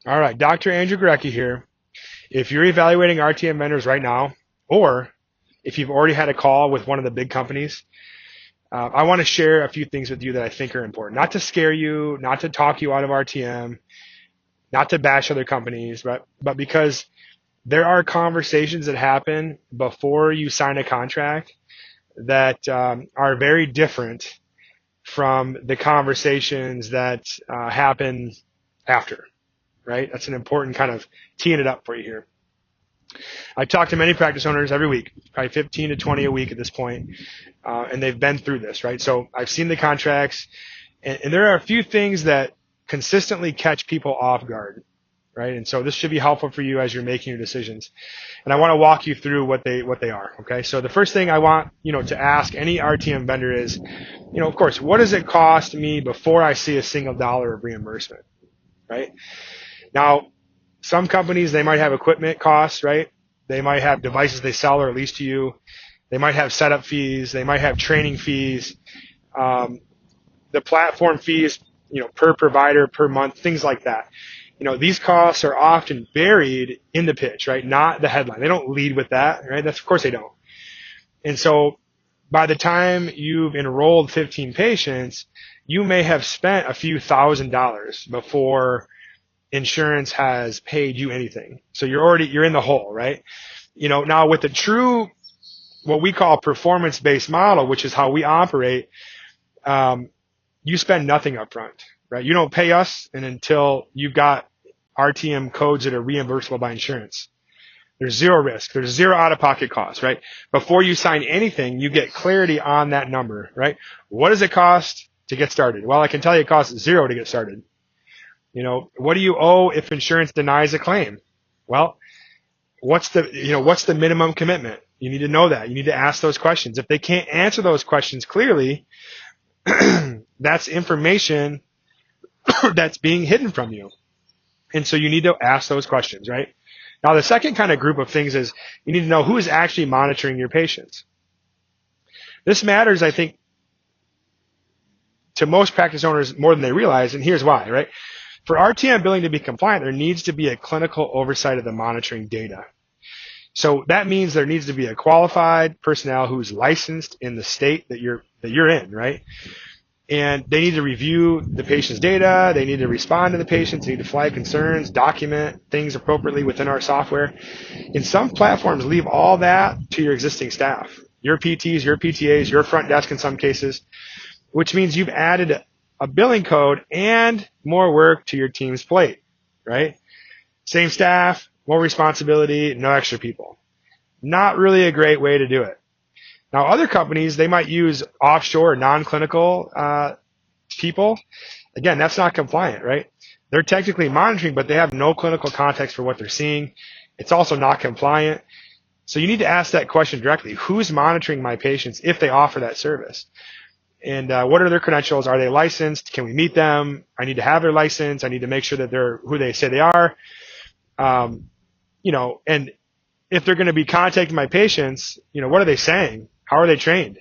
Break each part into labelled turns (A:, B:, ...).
A: All right, Dr. Andrew Gorecki here. If you're evaluating RTM vendors right now, or if you've already had a call with one of the big companies, I want to share a few things with you that I think are important. Not to scare you, not to talk you out of RTM, not to bash other companies, but because there are conversations that happen before you sign a contract that are very different from the conversations that happen after, right? That's an important kind of teeing it up for you here. I talk to many practice owners every week, probably 15 to 20 a week at this point, and they've been through this, right? So I've seen the contracts, and there are a few things that consistently catch people off guard, right? And so this should be helpful for you as you're making your decisions. And I want to walk you through what they are, okay? So the first thing I want, to ask any RTM vendor is, of course, what does it cost me before I see a single dollar of reimbursement, right? Now, some companies, they might have equipment costs, right? They might have devices they sell or lease to you. They might have setup fees. They might have training fees. The platform fees, per provider, per month, things like that. These costs are often buried in the pitch, right? Not the headline. They don't lead with that, right? Of course they don't. And so by the time you've enrolled 15 patients, you may have spent a few $1,000s before insurance has paid you anything. So you're in the hole, right? Now with the true, what we call performance-based model, which is how we operate, you spend nothing up front, right? You don't pay us until you've got RTM codes that are reimbursable by insurance. There's zero risk. There's zero out-of-pocket costs, right? Before you sign anything, you get clarity on that number, right? What does it cost to get started? Well, I can tell you it costs $0 to get started. What do you owe if insurance denies a claim? Well, what's the minimum commitment? You need to know that. You need to ask those questions. If they can't answer those questions clearly, that's information that's being hidden from you. And so you need to ask those questions, right? Now, the second kind of group of things is you need to know who is actually monitoring your patients. This matters, I think, to most practice owners more than they realize, and here's why, right? For RTM billing to be compliant, there needs to be a clinical oversight of the monitoring data. So that means there needs to be a qualified personnel who's licensed in the state that you're in, right? And they need to review the patient's data. They need to respond to the patients. They need to flag concerns, document things appropriately within our software. And some platforms leave all that to your existing staff, your PTs, your PTAs, your front desk in some cases, which means you've added a billing code and more work to your team's plate, right? Same staff, more responsibility, no extra people. Not really a great way to do it. Now, other companies, they might use offshore non-clinical people. Again, that's not compliant, right? They're technically monitoring, but they have no clinical context for what they're seeing. It's also not compliant. So you need to ask that question directly. Who's monitoring my patients if they offer that service? And what are their credentials? Are they licensed? Can we meet them? I need to have their license. I need to make sure that they're who they say they are. And if they're going to be contacting my patients, what are they saying? How are they trained?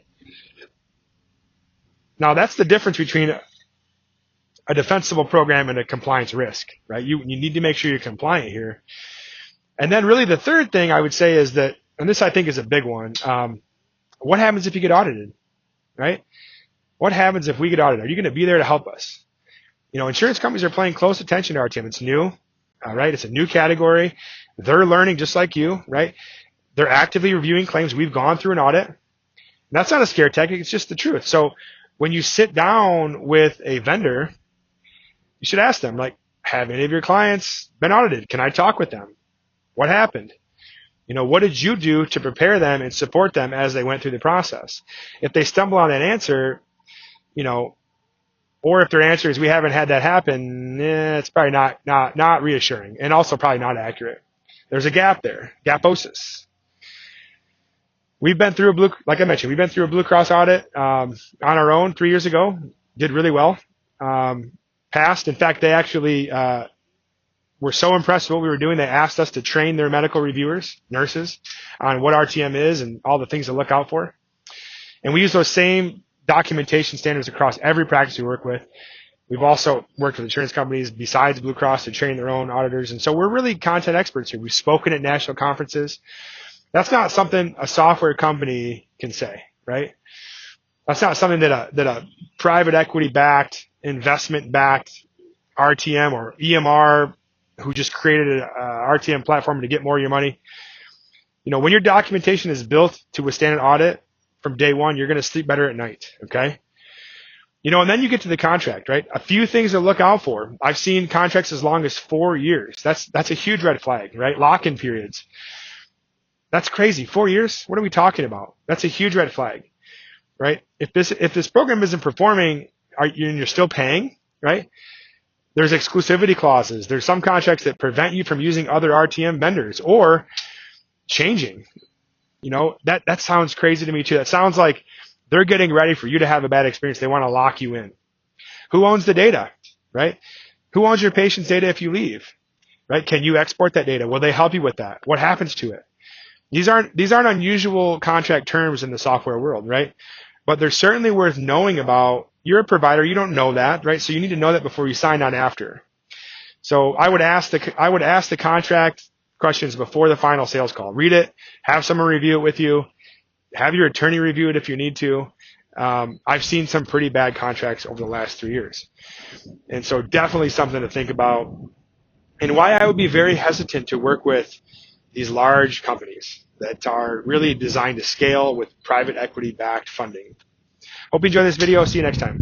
A: Now, that's the difference between a defensible program and a compliance risk, right? You need to make sure you're compliant here. And then really the third thing I would say is that, and this I think is a big one, what happens if you get audited, right? What happens if we get audited? Are you going to be there to help us? Insurance companies are paying close attention to RTM. It's new, right? It's a new category. They're learning just like you, right? They're actively reviewing claims. We've gone through an audit. And that's not a scare tactic. It's just the truth. So when you sit down with a vendor, you should ask them, have any of your clients been audited? Can I talk with them? What happened? What did you do to prepare them and support them as they went through the process? If they stumble on that answer, or if their answer is we haven't had that happen, it's probably not reassuring and also probably not accurate. There's a gap there, gaposis. We've been through like I mentioned, we've been through a Blue Cross audit on our own 3 years ago. Did really well. Passed. In fact, they actually were so impressed with what we were doing, they asked us to train their medical reviewers, nurses, on what RTM is and all the things to look out for. And we use those same documentation standards across every practice we work with. We've also worked with insurance companies besides Blue Cross to train their own auditors. And so we're really content experts here. We've spoken at national conferences. That's not something a software company can say, right? That's not something that a private equity backed, investment backed RTM or EMR who just created a RTM platform to get more of your money. When your documentation is built to withstand an audit from day one, you're going to sleep better at night. Okay. And then you get to the contract, right? A few things to look out for. I've seen contracts as long as 4 years. That's a huge red flag, right? Lock-in periods. That's crazy. 4 years? What are we talking about? That's a huge red flag, right? If this program isn't performing, you're still paying, right? There's exclusivity clauses. There's some contracts that prevent you from using other RTM vendors or changing. That sounds crazy to me too. That sounds like they're getting ready for you to have a bad experience. They want to lock you in. Who owns the data, right? Who owns your patient's data if you leave, right? Can you export that data? Will they help you with that? What happens to it? These aren't unusual contract terms in the software world, right? But they're certainly worth knowing about. You're a provider. You don't know that, right? So you need to know that before you sign on after. So I would ask the contract questions before the final sales call. Read it. Have someone review it with you. Have your attorney review it if you need to. I've seen some pretty bad contracts over the last 3 years. And so definitely something to think about. And why I would be very hesitant to work with these large companies that are really designed to scale with private equity backed funding. Hope you enjoy this video. See you next time.